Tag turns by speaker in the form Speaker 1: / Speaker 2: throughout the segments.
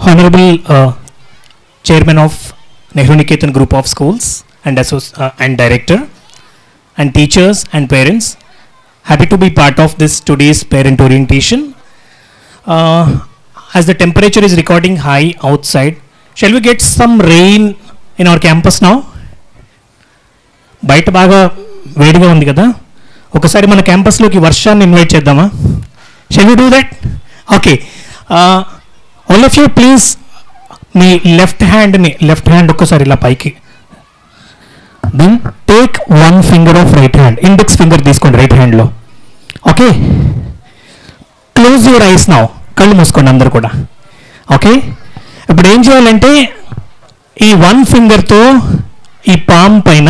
Speaker 1: Honorable Chairman of Nehru Niketan Group of Schools and Director, and teachers and parents, happy to be part of this today's parent orientation. As the temperature is recording high outside, shall we get some rain in our campus now? బయట బాగా వేడిగా ఉంది కదా, ఒకసారి మన క్యాంపస్లోకి వర్షాన్ని invite చేద్దామా? Shall we do that? Okay, all of you please మీ లెఫ్ట్ హ్యాండ్ ఒక్కసారి ఇలా పైకి, then take one finger of right hand, index finger తీసుకోండి రైట్ హ్యాండ్లో. Okay, close your eyes now, కళ్ళు మూసుకోండి అందరు కూడా. ఓకే, ఇప్పుడు ఏం చేయాలంటే ఈ వన్ ఫింగర్తో ఈ పామ్ పైన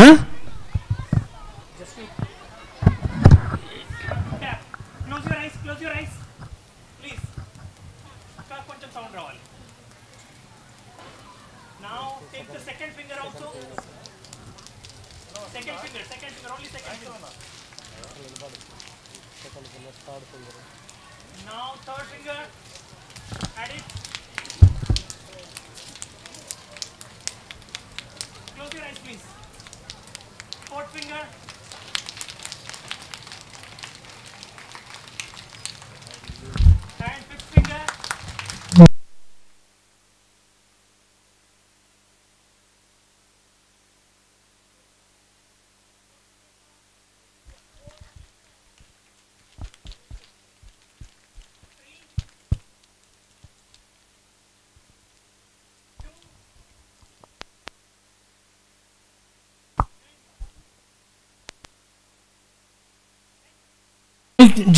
Speaker 2: Now third finger, add it. Close your eyes please. Fourth finger. And fifth finger.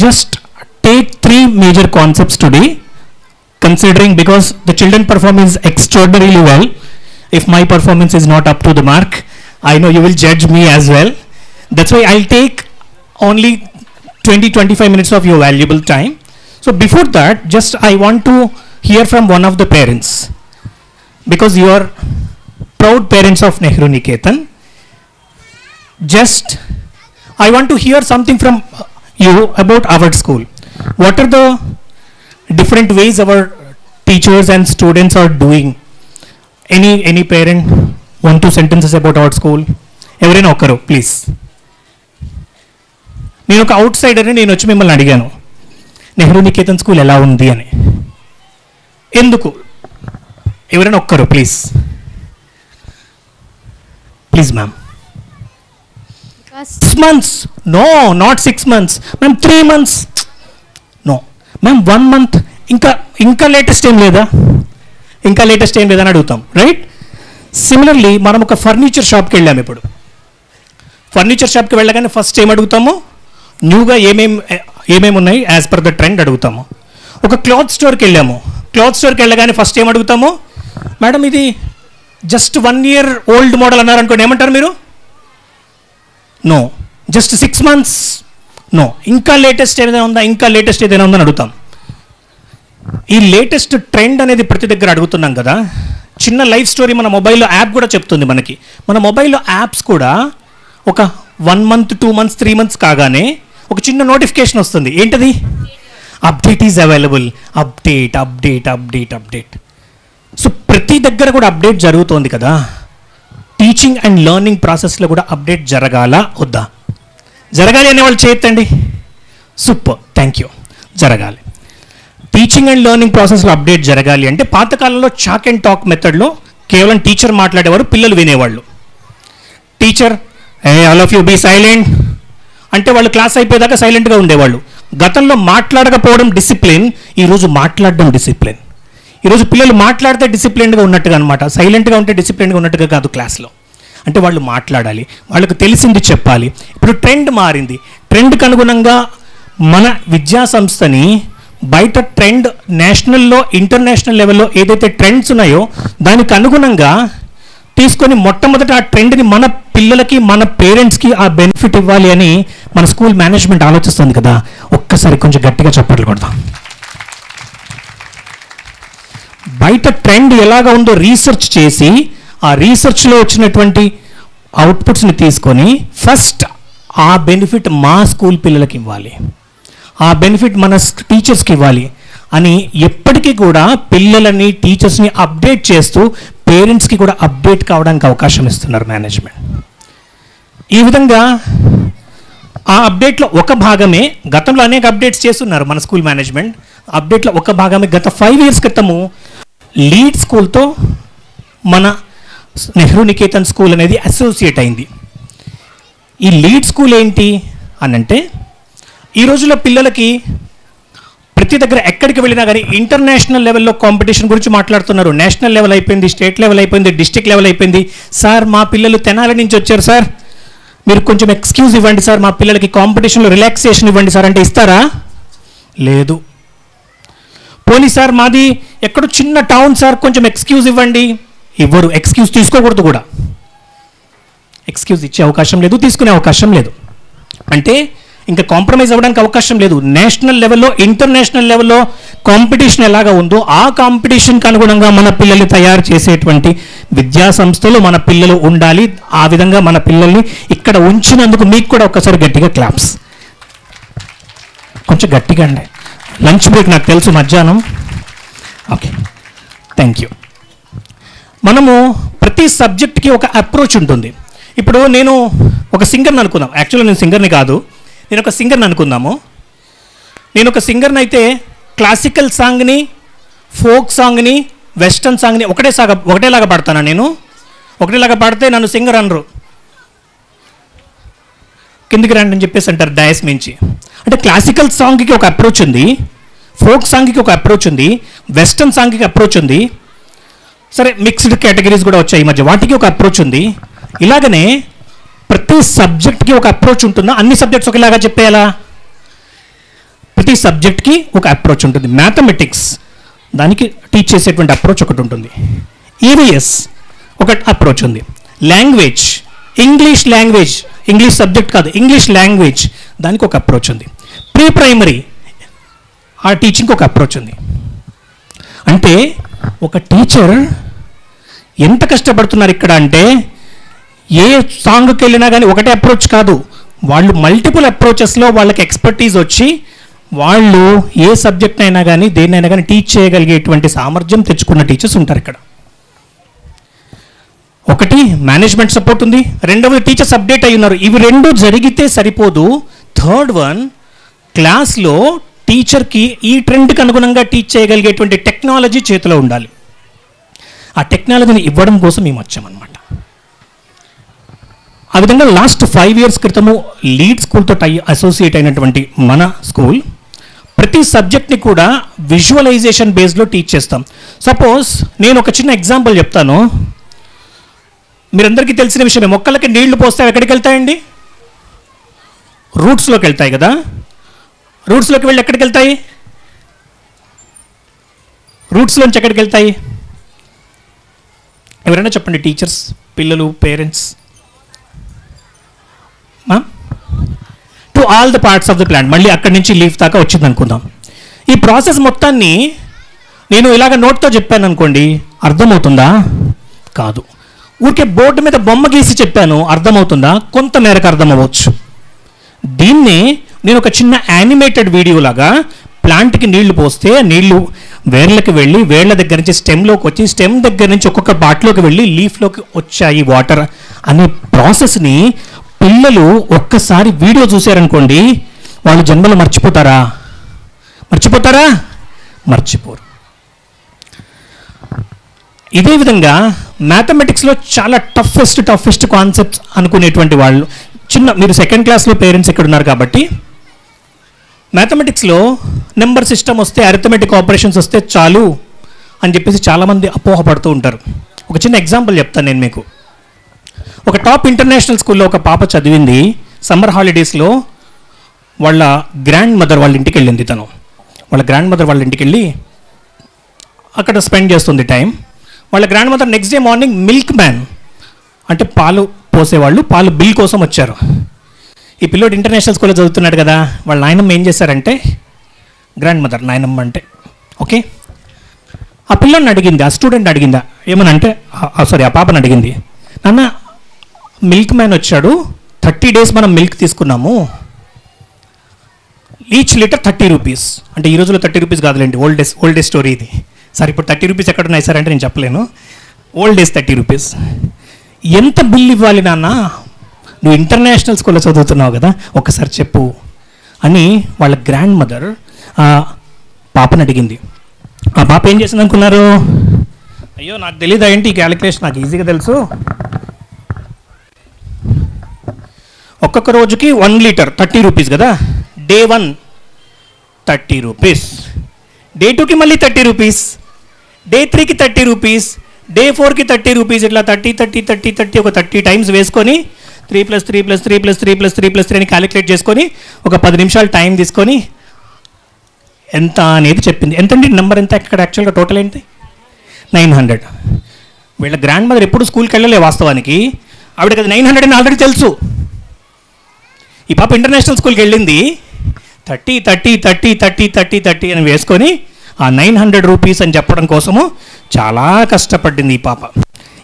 Speaker 1: Just take three major concepts today, considering because the children performance extraordinarily well. If my performance is not up to the mark, I know you will judge me as well. That's why I'll take only 20-25 minutes of your valuable time. So before that, just I want to hear from one of the parents, because you are proud parents of Nehru Niketan. Just I want to hear something from you about our school. What are the different ways our teachers and students are doing? Any parent, 1-2 sentences about our school? ఎవరైనా ఒక్కరు please. నేను ఒక out సైడర్ని, నేను వచ్చి మిమ్మల్ని అడిగాను Nehru Niketan school ఎలా ఉంది అని. ఎందుకు? ఎవరైనా ఒక్కరు please. Please ma'am. 6 months? No, not 6 months. Ma'am, 3 months? No. Ma'am, 1 month? ఇంకా లేటెస్ట్ ఏం లేదా? ఇంకా లేటెస్ట్ ఏం లేదని అడుగుతాం, రైట్? సిమిలర్లీ మనం ఒక ఫర్నిచర్ షాప్కి వెళ్ళాము. ఇప్పుడు ఫర్నిచర్ షాప్కి వెళ్ళగానే ఫస్ట్ ఏం అడుగుతాము? న్యూగా ఏమేమి ఉన్నాయి యాజ్ పర్ ద ట్రెండ్ అడుగుతాము. ఒక క్లాత్ స్టోర్కి వెళ్ళాము. క్లాత్ స్టోర్కి వెళ్ళగానే ఫస్ట్ ఏం అడుగుతాము? మేడం ఇది జస్ట్ 1 year ఓల్డ్ మోడల్ అన్నారు అనుకోండి, ఏమంటారు మీరు? నో. Just 6 months? నో. ఇంకా లేటెస్ట్ ఏదైనా ఉందా? ఇంకా లేటెస్ట్ ఏదైనా ఉందని అడుగుతాం. ఈ లేటెస్ట్ ట్రెండ్ అనేది ప్రతి దగ్గర అడుగుతున్నాం కదా. చిన్న లైఫ్ స్టోరీ మన మొబైల్లో యాప్ కూడా చెప్తుంది మనకి. మన మొబైల్లో యాప్స్ కూడా ఒక 1 month, 2 months, 3 months కాగానే ఒక చిన్న నోటిఫికేషన్ వస్తుంది. ఏంటది? Update is available. Update update update update. So ప్రతి దగ్గర కూడా అప్డేట్ జరుగుతోంది కదా. టీచింగ్ అండ్ లెర్నింగ్ ప్రాసెస్లో కూడా అప్డేట్ జరగాల వద్దా? జరగాలి అనేవాళ్ళు చేయొద్దండి. Super, thank you. జరగాలి. టీచింగ్ అండ్ లెర్నింగ్ ప్రాసెస్లో అప్డేట్ జరగాలి అంటే పాతకాలంలో చాక్ అండ్ టాక్ మెథడ్లో కేవలం టీచర్ మాట్లాడేవారు, పిల్లలు వినేవాళ్ళు. Teacher all of you be silent అంటే వాళ్ళు క్లాస్ అయిపోయేదాకా సైలెంట్గా ఉండేవాళ్ళు. గతంలో మాట్లాడకపోవడం డిసిప్లిన్, ఈరోజు మాట్లాడడం డిసిప్లిన్. ఈరోజు పిల్లలు మాట్లాడితే డిసిప్లిన్గా ఉన్నట్టుగా అనమాట, సైలెంట్గా ఉంటే డిసిప్లిన్గా ఉన్నట్టుగా కాదు క్లాస్లో. అంటే వాళ్ళు మాట్లాడాలి, వాళ్ళకు తెలిసింది చెప్పాలి. ఇప్పుడు ట్రెండ్ మారింది. ట్రెండ్కి అనుగుణంగా మన విద్యా సంస్థని బయట ట్రెండ్ నేషనల్లో, ఇంటర్నేషనల్ లెవెల్లో ఏదైతే ట్రెండ్స్ ఉన్నాయో దానికి అనుగుణంగా తీసుకొని మొట్టమొదట ఆ ట్రెండ్ని మన పిల్లలకి, మన పేరెంట్స్కి ఆ బెనిఫిట్ ఇవ్వాలి అని మన స్కూల్ మేనేజ్మెంట్ ఆలోచిస్తుంది కదా. ఒక్కసారి కొంచెం గట్టిగా చప్పట్లు కొడదాం. బయట ట్రెండ్ ఎలాగా ఉందో రీసెర్చ్ చేసి ఆ రీసెర్చ్లో వచ్చినటువంటి అవుట్పుట్స్ని తీసుకొని ఫస్ట్ ఆ బెనిఫిట్ మా స్కూల్ పిల్లలకి ఇవ్వాలి, ఆ బెనిఫిట్ మన టీచర్స్కి ఇవ్వాలి, అని ఎప్పటికీ కూడా పిల్లలని టీచర్స్ని అప్డేట్ చేస్తూ పేరెంట్స్కి కూడా అప్డేట్ కావడానికి అవకాశం ఇస్తున్నారు మేనేజ్మెంట్. ఈ విధంగా ఆ అప్డేట్లో ఒక భాగమే, గతంలో అనేక అప్డేట్స్ చేస్తున్నారు మన స్కూల్ మేనేజ్మెంట్. అప్డేట్లో ఒక భాగమే గత 5 years క్రితము లీడ్ స్కూల్తో మన నెహ్రూ నికేతన్ స్కూల్ అనేది అసోసియేట్ అయింది. ఈ లీడ్ స్కూల్ ఏంటి అని అంటే, ఈ రోజుల్లో పిల్లలకి ప్రతి దగ్గర ఎక్కడికి వెళ్ళినా కానీ ఇంటర్నేషనల్ లెవెల్లో కాంపిటీషన్ గురించి మాట్లాడుతున్నారు. నేషనల్ లెవెల్ అయిపోయింది, స్టేట్ లెవెల్ అయిపోయింది, డిస్ట్రిక్ట్ లెవెల్ అయిపోయింది. సార్ మా పిల్లలు తెనాలి నుంచి వచ్చారు సార్, మీరు కొంచెం ఎక్స్క్యూజ్ ఇవ్వండి సార్, మా పిల్లలకి కాంపిటీషన్లో రిలాక్సేషన్ ఇవ్వండి సార్ అంటే ఇస్తారా? లేదు. పోనీ సార్ మాది ఎక్కడో చిన్న టౌన్ సార్, కొంచెం ఎక్స్క్యూజ్ ఇవ్వండి. ఇవ్వరు. ఎక్స్క్యూజ్ తీసుకోకూడదు కూడా. ఎక్స్క్యూజ్ ఇచ్చే అవకాశం లేదు, తీసుకునే అవకాశం లేదు. అంటే ఇంకా కాంప్రమైజ్ అవ్వడానికి అవకాశం లేదు. నేషనల్ లెవెల్లో, ఇంటర్నేషనల్ లెవెల్లో కాంపిటీషన్ ఎలాగా ఉందో ఆ కాంపిటీషన్కి అనుగుణంగా మన పిల్లల్ని తయారు చేసేటువంటి విద్యా సంస్థలు మన పిల్లలు ఉండాలి. ఆ విధంగా మన పిల్లల్ని ఇక్కడ ఉంచినందుకు మీకు కూడా ఒక్కసారి గట్టిగా క్లాప్స్. కొంచెం గట్టిగా అండి. లంచ్ బ్రేక్ నాకు తెలుసు మధ్యాహ్నం. Okay, thank you. మనము ప్రతి సబ్జెక్ట్కి ఒక అప్రోచ్ ఉంటుంది. ఇప్పుడు నేను ఒక సింగర్ని అనుకుందాం. యాక్చువల్గా నేను సింగర్ని కాదు, నేను ఒక సింగర్ని అనుకుందాము. నేను ఒక సింగర్ని అయితే క్లాసికల్ సాంగ్ని, ఫోక్ సాంగ్ని, వెస్టర్న్ సాంగ్ని ఒకటేలాగా పాడతాను. నేను ఒకటేలాగా పాడితే నన్ను సింగర్ అనరు, కిందికి రండి అని చెప్పేసి అంటారు డయాస్ మించి. అంటే క్లాసికల్ సాంగ్కి ఒక అప్రోచ్ ఉంది, ఫోక్ సాంగ్కి ఒక అప్రోచ్ ఉంది, వెస్టర్న్ సాంగ్కి అప్రోచ్ ఉంది. సరే, మిక్స్డ్ కేటగిరీస్ కూడా వచ్చాయి ఈ మధ్య, వాటికి ఒక అప్రోచ్ ఉంది. ఇలాగనే ప్రతి సబ్జెక్ట్కి ఒక అప్రోచ్ ఉంటుందా? అన్ని సబ్జెక్ట్స్ ఒకలాగా చెప్పేయాలా? ప్రతి సబ్జెక్ట్కి ఒక అప్రోచ్ ఉంటుంది. మ్యాథమెటిక్స్ దానికి టీచ్ చేసేటువంటి అప్రోచ్ ఒకటి ఉంటుంది. ఈవీఎస్ ఒక అప్రోచ్ ఉంది. Language, English language, English subject కాదు, ఇంగ్లీష్ లాంగ్వేజ్, దానికి ఒక అప్రోచ్ ఉంది. ప్రీ ప్రైమరీ ఆ టీచింగ్కి ఒక అప్రోచ్ ఉంది. అంటే ఒక టీచర్ ఎంత కష్టపడుతున్నారు ఇక్కడ అంటే, ఏ సాంగ్కి వెళ్ళినా కానీ ఒకటే అప్రోచ్ కాదు, వాళ్ళు మల్టిపుల్ అప్రోచెస్లో వాళ్ళకి ఎక్స్పర్టీజ్ వచ్చి వాళ్ళు ఏ సబ్జెక్ట్ అయినా కానీ దేన్నైనా కానీ టీచ్ చేయగలిగేటువంటి సామర్థ్యం తెచ్చుకున్న టీచర్స్ ఉంటారు ఇక్కడ. ఒకటి మేనేజ్మెంట్ సపోర్ట్ ఉంది, రెండవది టీచర్స్ అప్డేట్ అయి ఉన్నారు. ఇవి రెండు జరిగితే సరిపోదు. థర్డ్ వన్, క్లాస్లో టీచర్కి ఈ ట్రెండ్కి అనుగుణంగా టీచ్ చేయగలిగేటువంటి టెక్నాలజీ చేతిలో ఉండాలి. ఆ టెక్నాలజీని ఇవ్వడం కోసం మేము వచ్చామన్నమాట. ఆ విధంగా లాస్ట్ 5 years క్రితము లీడ్ స్కూల్తో అసోసియేట్ అయినటువంటి మన స్కూల్ ప్రతి సబ్జెక్ట్ని కూడా విజువలైజేషన్ బేస్లో టీచ్ చేస్తాం. సపోజ్ నేను ఒక చిన్న ఎగ్జాంపుల్ చెప్తాను. మీరందరికీ తెలిసిన విషయమే, మొక్కలకి నీళ్లు పోస్తే ఎక్కడికి వెళ్తాయండి? రూట్స్లోకి వెళ్తాయి కదా. రూట్స్లోకి వెళ్ళి ఎక్కడికి వెళ్తాయి? రూట్స్లోంచి ఎక్కడికి వెళ్తాయి? ఎవరైనా చెప్పండి, టీచర్స్, పిల్లలు, parents. To all the parts of the plant. మళ్ళీ అక్కడి నుంచి లీఫ్ దాకా వచ్చింది అనుకుందాం. ఈ ప్రాసెస్ మొత్తాన్ని నేను ఇలాగ నోట్తో చెప్పాను అనుకోండి, అర్థమవుతుందా? కాదు. ఊరికే బోర్డు మీద బొమ్మ గీసి చెప్పాను, అర్థమవుతుందా? కొంత మేరకు అర్థం అవ్వచ్చు. దీన్ని నేను ఒక చిన్న యానిమేటెడ్ వీడియో లాగా, ప్లాంట్కి నీళ్లు పోస్తే నీళ్లు వేర్లకి వెళ్ళి వేళ్ల దగ్గర నుంచి స్టెమ్లోకి వచ్చి స్టెమ్ దగ్గర నుంచి ఒక్కొక్క పార్ట్లోకి వెళ్ళి లీఫ్లోకి వచ్చాయి వాటర్ అనే ప్రాసెస్ని పిల్లలు ఒక్కసారి వీడియో చూశారనుకోండి, వాళ్ళు జన్మలో మర్చిపోతారా? మర్చిపోరు. ఇదే విధంగా మ్యాథమెటిక్స్లో చాలా టఫెస్ట్ కాన్సెప్ట్స్ అనుకునేటువంటి వాళ్ళు, మీరు 2nd క్లాస్లో పేరెంట్స్ ఇక్కడ ఉన్నారు కాబట్టి, మ్యాథమెటిక్స్లో నెంబర్ సిస్టమ్ వస్తే, అరిథమెటిక్ ఆపరేషన్స్ వస్తే చాలు అని చెప్పేసి చాలామంది అపోహపడుతూ ఉంటారు. ఒక చిన్న ఎగ్జాంపుల్ చెప్తాను నేను మీకు. ఒక టాప్ ఇంటర్నేషనల్ స్కూల్లో ఒక పాప చదివింది. సమ్మర్ హాలిడేస్లో వాళ్ళ గ్రాండ్ మదర్ వాళ్ళ ఇంటికి వెళ్ళింది. వాళ్ళ గ్రాండ్ మదర్ వాళ్ళ ఇంటికి వెళ్ళి అక్కడ స్పెండ్ చేస్తుంది టైం. వాళ్ళ grand mother next day morning milk man అంటే పాలు పోసేవాళ్ళు, పాలు బిల్ కోసం వచ్చారు. ఈ పిల్లోడు ఇంటర్నేషనల్ స్కూల్లో చదువుతున్నాడు కదా, వాళ్ళ నాయనమ్మ ఏం చేశారంటే, గ్రాండ్ మదర్ నాయనమ్మ అంటే ఓకే, ఆ పిల్లని అడిగింది, ఆ స్టూడెంట్ అడిగిందా ఏమనంటే, ఆ పాపని అడిగింది, నాన్న మిల్క్ మ్యాన్ వచ్చాడు, 30 days మనం మిల్క్ తీసుకున్నాము, ఈచ్ లీటర్ 30 రూపీస్. అంటే ఈ రోజులో 30 రూపీస్ కాదులేండి, ఓల్డ్ స్టోరీ ఇది. సార్ ఇప్పుడు 30 రూపీస్ ఎక్కడ ఉన్నాయి సార్ అంటే నేను చెప్పలేను. Old days 30 rupees. ఎంత బిల్ ఇవ్వాలి నాన్న, నువ్వు ఇంటర్నేషనల్ స్కూల్లో చదువుతున్నావు కదా, ఒకసారి చెప్పు అని వాళ్ళ గ్రాండ్ మదర్ ఆ పాపని అడిగింది. ఆ పాప ఏం చేసింది అనుకున్నారు? అయ్యో నాకు తెలియదు ఏంటి ఈ క్యాలిక్యులేషన్, నాకు ఈజీగా తెలుసు. ఒక్కొక్క రోజుకి 1 లీటర్ 30 రూపీస్ కదా. డే 1 30 రూపీస్, డే 2కి మళ్ళీ 30 రూపీస్, డే 3కి 30 రూపీస్, డే 4కి 30 రూపీస్. ఇట్లా 30 ఒక 30 టైమ్స్ వేసుకొని 3+3+3+3+3+3 అని క్యాలిక్యులేట్ చేసుకొని ఒక 10 నిమిషాలు టైం తీసుకొని ఎంత అనేది చెప్పింది. ఎంతండి నెంబర్ ఎంత ఇక్కడ యాక్చువల్గా టోటల్ ఏంటి? 900. వీళ్ళ గ్రాండ్ మదర్ ఎప్పుడు స్కూల్కి వెళ్ళలే వాస్తవానికి, ఆవిడకి అది 900 అని ఆల్రెడీ తెలుసు. ఈ పాప ఇంటర్నేషనల్ స్కూల్కి వెళ్ళింది 30 అని వేసుకొని ఆ 900 రూపీస్ అని చెప్పడం కోసము చాలా కష్టపడింది ఈ పాప.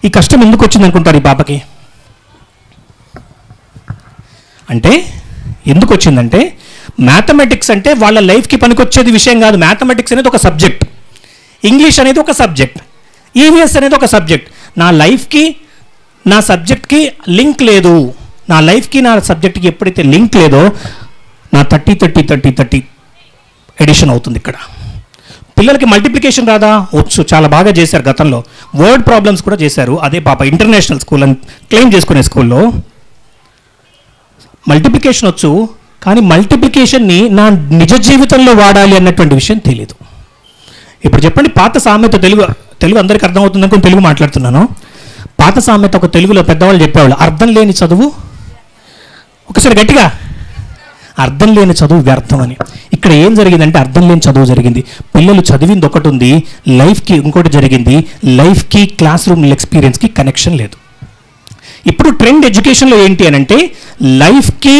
Speaker 1: ఈ కష్టం ఎందుకు వచ్చింది అనుకుంటారు ఈ పాపకి? అంటే ఎందుకు వచ్చిందంటే, మ్యాథమెటిక్స్ అంటే వాళ్ళ లైఫ్కి పనికొచ్చేది విషయం కాదు. మ్యాథమెటిక్స్ అనేది ఒక సబ్జెక్ట్, ఇంగ్లీష్ అనేది ఒక సబ్జెక్ట్, ఈవీఎస్ అనేది ఒక సబ్జెక్ట్. నా లైఫ్కి నా సబ్జెక్ట్కి లింక్ లేదు. నా లైఫ్కి నా సబ్జెక్ట్కి ఎప్పుడైతే లింక్ లేదో నా 30 ఎడిషన్ అవుతుంది. ఇక్కడ పిల్లలకి మల్టిప్లికేషన్ రాదా? వచ్చు, చాలా బాగా చేశారు. గతంలో వర్డ్ ప్రాబ్లమ్స్ కూడా చేశారు. అదే పాప ఇంటర్నేషనల్ స్కూల్ అని క్లెయిమ్ చేసుకునే స్కూల్లో మల్టిప్లికేషన్ వచ్చు, కానీ మల్టిప్లికేషన్ని నా నిజ జీవితంలో వాడాలి అన్నటువంటి విషయం తెలియదు. ఇప్పుడు చెప్పండి, పాత సామెత, తెలుగు అందరికీ అర్థమవుతుంది అనుకుని తెలుగు మాట్లాడుతున్నాను. పాత సామెత ఒక తెలుగులో పెద్దవాళ్ళు చెప్పేవాళ్ళు, అర్థం లేని చదువు, ఒకసారి గట్టిగా, అర్థం లేని చదువు వ్యర్థం అని. ఇక్కడ ఏం జరిగిందంటే అర్థం లేని చదువు జరిగింది. పిల్లలు చదివింది ఒకటి ఉంది, లైఫ్కి ఇంకోటి జరిగింది. లైఫ్కి క్లాస్ రూమ్ ఎక్స్పీరియన్స్కి కనెక్షన్ లేదు. ఇప్పుడు ట్రెండ్ ఎడ్యుకేషన్లో ఏంటి అని అంటే, లైఫ్కి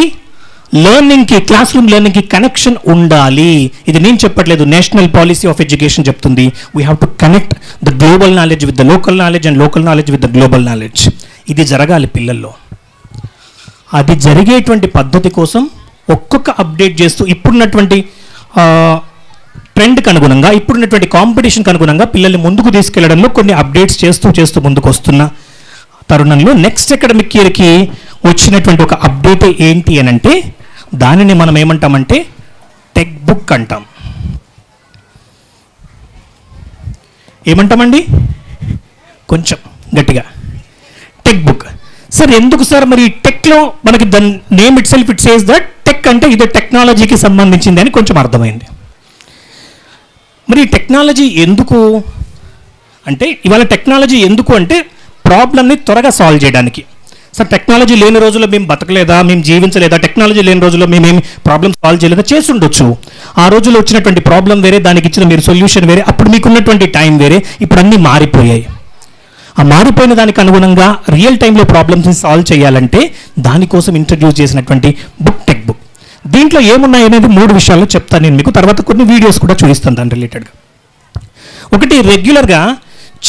Speaker 1: లెర్నింగ్కి, క్లాస్ రూమ్ లెర్నింగ్కి కనెక్షన్ ఉండాలి. ఇది నేను చెప్పట్లేదు, నేషనల్ పాలసీ ఆఫ్ ఎడ్యుకేషన్ చెప్తుంది. We have to connect the global knowledge with the local knowledge and local knowledge with the global knowledge. ఇది జరగాలి పిల్లల్లో. అది జరిగేటువంటి పద్ధతి కోసం ఒక్కొక్క అప్డేట్ చేస్తూ, ఇప్పుడున్నటువంటి ట్రెండ్కి అనుగుణంగా, ఇప్పుడున్నటువంటి కాంపిటీషన్కి అనుగుణంగా పిల్లల్ని ముందుకు తీసుకెళ్లడంలో కొన్ని అప్డేట్స్ చేస్తూ ముందుకు వస్తున్న తరుణంలో నెక్స్ట్ అకాడమిక్ ఇయర్కి వచ్చినటువంటి ఒక అప్డేట్ ఏంటి అని అంటే, దానిని మనం ఏమంటామంటే టెక్స్ట్ బుక్ అంటాం. ఏమంటామండి? కొంచెం గట్టిగా, టెక్స్ట్ బుక్. సార్ ఎందుకు సార్ మరి టెక్లో మనకి the name it self it says that tech అంటే ఇది టెక్నాలజీకి సంబంధించింది అని కొంచెం అర్థమైంది. మరి టెక్నాలజీ ఎందుకు అంటే, ఇవాళ టెక్నాలజీ ఎందుకు అంటే ప్రాబ్లమ్ని త్వరగా సాల్వ్ చేయడానికి. సార్ టెక్నాలజీ లేని రోజుల్లో మేము బతకలేదా, మేము జీవించలేదా? టెక్నాలజీ లేని రోజుల్లో మేమేమి ప్రాబ్లమ్ సాల్వ్ చేయలేదా? చేసి ఉండొచ్చు. ఆ రోజుల్లో వచ్చినటువంటి ప్రాబ్లం వేరే, దానికి ఇచ్చిన మీరు సొల్యూషన్ వేరే, అప్పుడు మీకున్నటువంటి టైం వేరే. ఇప్పుడు అన్నీ మారిపోయాయి. ఆ మారిపోయిన దానికి అనుగుణంగా రియల్ టైంలో ప్రాబ్లమ్స్ని సాల్వ్ చేయాలంటే దానికోసం ఇంట్రడ్యూస్ చేసినటువంటి బుక్ టెక్స్ట్ బుక్. దీంట్లో ఏమున్నాయి అనేది 3 విషయాలు చెప్తాను నేను మీకు. తర్వాత కొన్ని వీడియోస్ కూడా చూపిస్తాను దాని రిలేటెడ్గా. ఒకటి, రెగ్యులర్గా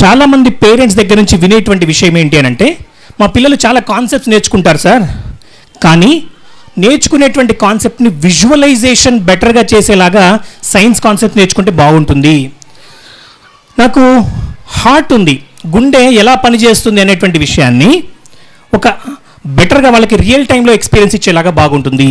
Speaker 1: చాలామంది పేరెంట్స్ దగ్గర నుంచి వినేటువంటి విషయం ఏంటి అని అంటే, మా పిల్లలు చాలా కాన్సెప్ట్స్ నేర్చుకుంటారు సార్, కానీ నేర్చుకునేటువంటి కాన్సెప్ట్ని విజువలైజేషన్ బెటర్గా చేసేలాగా సైన్స్ కాన్సెప్ట్ నేర్చుకుంటే బాగుంటుంది. నాకు హార్ట్ ఉంది, గుండె ఎలా పనిచేస్తుంది అనేటువంటి విషయాన్ని ఒక బెటర్గా వాళ్ళకి రియల్ టైంలో ఎక్స్పీరియన్స్ ఇచ్చేలాగా బాగుంటుంది.